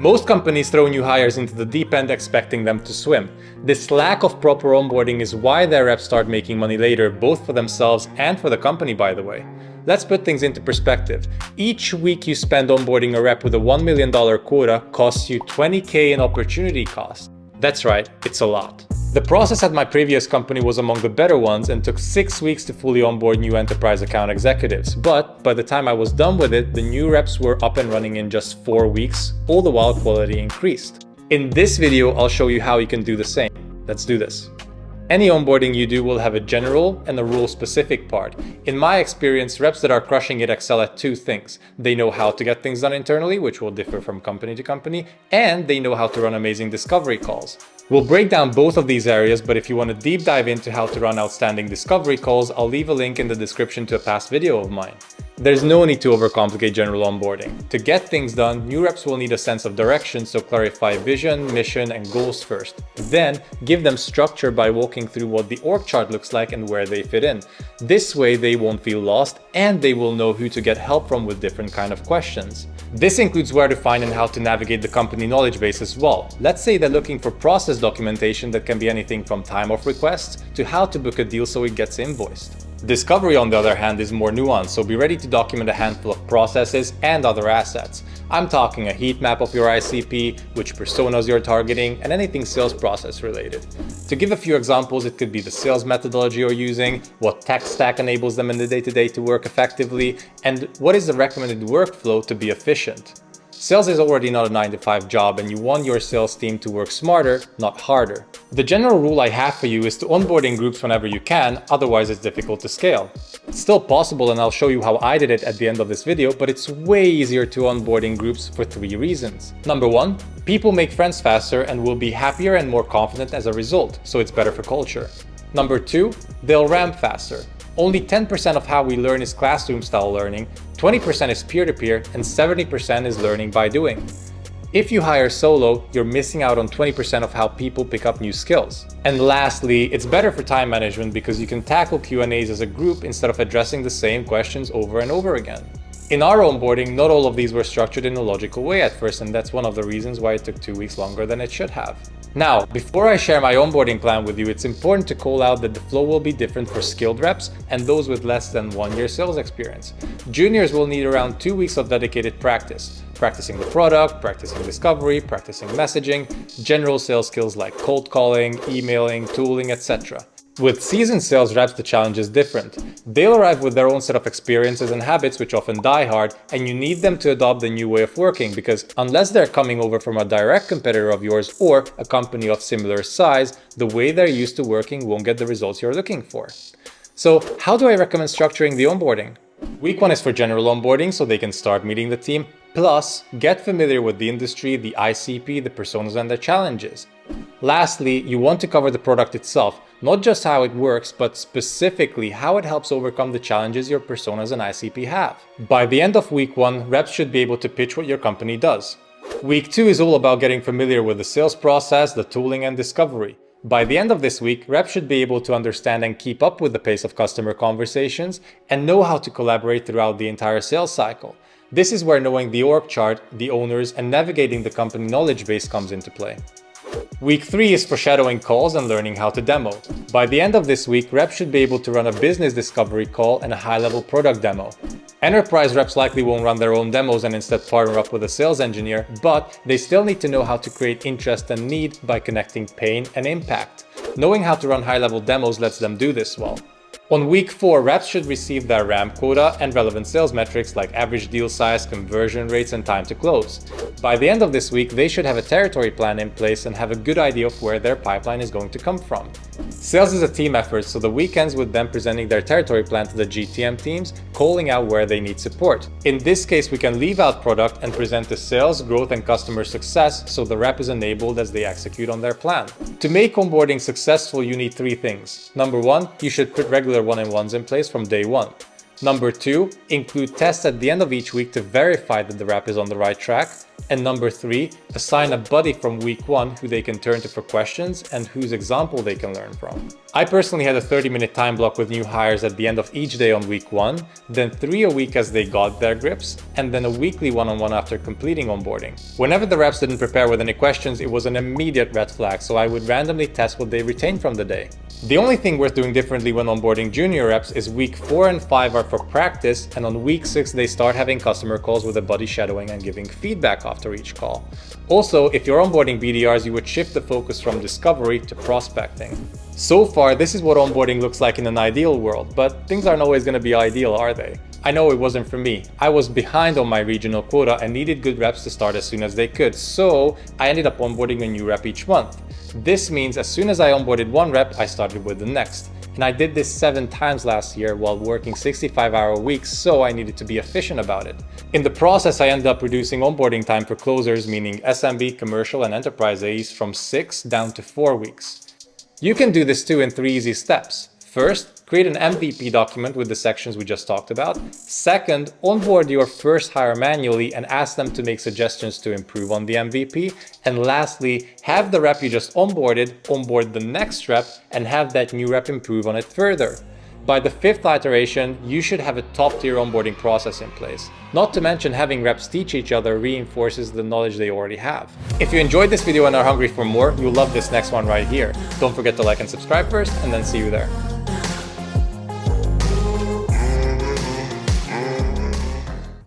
Most companies throw new hires into the deep end expecting them to swim. This lack of proper onboarding is why their reps start making money later, both for themselves and for the company, by the way. Let's put things into perspective. Each week you spend onboarding a rep with a $1 million quota costs you $20K in opportunity cost. That's right, it's a lot. The process at my previous company was among the better ones and took 6 weeks to fully onboard new enterprise account executives. But by the time I was done with it, the new reps were up and running in just 4 weeks, all the while quality increased. In this video, I'll show you how you can do the same. Let's do this. Any onboarding you do will have a general and a rule-specific part. In my experience, reps that are crushing it excel at two things. They know how to get things done internally, which will differ from company to company, and they know how to run amazing discovery calls. We'll break down both of these areas, but if you want to deep dive into how to run outstanding discovery calls, I'll leave a link in the description to a past video of mine. There's no need to overcomplicate general onboarding. To get things done, new reps will need a sense of direction, so clarify vision, mission, and goals first. Then, give them structure by walking through what the org chart looks like and where they fit in. This way, they won't feel lost, and they will know who to get help from with different kind of questions. This includes where to find and how to navigate the company knowledge base as well. Let's say they're looking for process documentation that can be anything from time-off requests to how to book a deal so it gets invoiced. Discovery, on the other hand, is more nuanced, so be ready to document a handful of processes and other assets. I'm talking a heat map of your ICP, which personas you're targeting, and anything sales process related. To give a few examples, it could be the sales methodology you're using, what tech stack enables them in the day-to-day to work effectively, and what is the recommended workflow to be efficient. Sales is already not a 9-to-5 job, and you want your sales team to work smarter, not harder. The general rule I have for you is to onboard in groups whenever you can, otherwise it's difficult to scale. It's still possible, and I'll show you how I did it at the end of this video, but it's way easier to onboard in groups for 3 reasons. Number 1, people make friends faster and will be happier and more confident as a result, so it's better for culture. Number 2, they'll ramp faster. Only 10% of how we learn is classroom-style learning, 20% is peer-to-peer, and 70% is learning by doing. If you hire solo, you're missing out on 20% of how people pick up new skills. And lastly, it's better for time management because you can tackle Q&As as a group instead of addressing the same questions over and over again. In our onboarding, not all of these were structured in a logical way at first, and that's one of the reasons why it took 2 weeks longer than it should have. Now, before I share my onboarding plan with you, it's important to call out that the flow will be different for skilled reps and those with less than 1 year sales experience. Juniors will need around 2 weeks of dedicated practice. Practicing the product, practicing discovery, practicing messaging, general sales skills like cold calling, emailing, tooling, etc. With seasoned sales reps, the challenge is different. They'll arrive with their own set of experiences and habits which often die hard, and you need them to adopt the new way of working because unless they're coming over from a direct competitor of yours or a company of similar size, the way they're used to working won't get the results you're looking for. So how do I recommend structuring the onboarding? Week 1 is for general onboarding so they can start meeting the team, plus get familiar with the industry, the ICP, the personas and the challenges. Lastly, you want to cover the product itself, not just how it works, but specifically how it helps overcome the challenges your personas and ICP have. By the end of week 1, reps should be able to pitch what your company does. Week 2 is all about getting familiar with the sales process, the tooling and discovery. By the end of this week, reps should be able to understand and keep up with the pace of customer conversations and know how to collaborate throughout the entire sales cycle. This is where knowing the org chart, the owners, and navigating the company knowledge base comes into play. Week 3 is for shadowing calls and learning how to demo. By the end of this week, reps should be able to run a business discovery call and a high-level product demo. Enterprise reps likely won't run their own demos and instead partner up with a sales engineer, but they still need to know how to create interest and need by connecting pain and impact. Knowing how to run high-level demos lets them do this well. On week 4, reps should receive their ramp quota and relevant sales metrics like average deal size, conversion rates, and time to close. By the end of this week, they should have a territory plan in place and have a good idea of where their pipeline is going to come from. Sales is a team effort, so the week ends with them presenting their territory plan to the GTM teams, calling out where they need support. In this case, we can leave out product and present the sales, growth, and customer success so the rep is enabled as they execute on their plan. To make onboarding successful, you need 3 things. Number 1, you should put regular one-on-ones in place from day 1. Number 2, include tests at the end of each week to verify that the rep is on the right track. And number 3, assign a buddy from week 1 who they can turn to for questions and whose example they can learn from. I personally had a 30-minute time block with new hires at the end of each day on week 1, then 3 a week as they got their grips, and then a weekly one-on-one after completing onboarding. Whenever the reps didn't prepare with any questions, it was an immediate red flag, so I would randomly test what they retained from the day. The only thing worth doing differently when onboarding junior reps is week 4 and 5 are for practice, and on week 6 they start having customer calls with a buddy shadowing and giving feedback after each call. Also, if you're onboarding BDRs, you would shift the focus from discovery to prospecting. So far, this is what onboarding looks like in an ideal world, but things aren't always going to be ideal, are they? I know it wasn't for me. I was behind on my regional quota and needed good reps to start as soon as they could, so I ended up onboarding a new rep each month. This means as soon as I onboarded one rep, I started with the next. And I did this 7 times last year while working 65-hour weeks, so I needed to be efficient about it. In the process, I ended up reducing onboarding time for closers, meaning SMB, commercial, and enterprise AEs, from 6 down to 4 weeks. You can do this too in 3 easy steps. First, create an MVP document with the sections we just talked about. Second, onboard your first hire manually and ask them to make suggestions to improve on the MVP. And lastly, have the rep you just onboarded onboard the next rep and have that new rep improve on it further. By the 5th iteration, you should have a top-tier onboarding process in place. Not to mention, having reps teach each other reinforces the knowledge they already have. If you enjoyed this video and are hungry for more, you'll love this next one right here. Don't forget to like and subscribe first, and then see you there.